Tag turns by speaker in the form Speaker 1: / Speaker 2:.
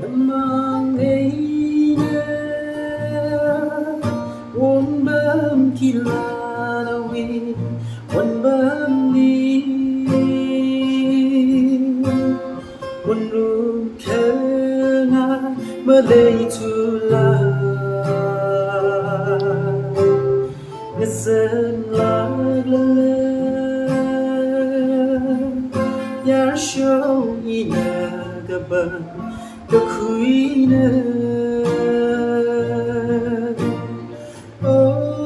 Speaker 1: mang ấy ôn bơm khi là đâu ôn bơm đi ôn ru khẽ ngã mơ lệ tu la nghe sơn la lơ ya show ina gaban ga khuina oh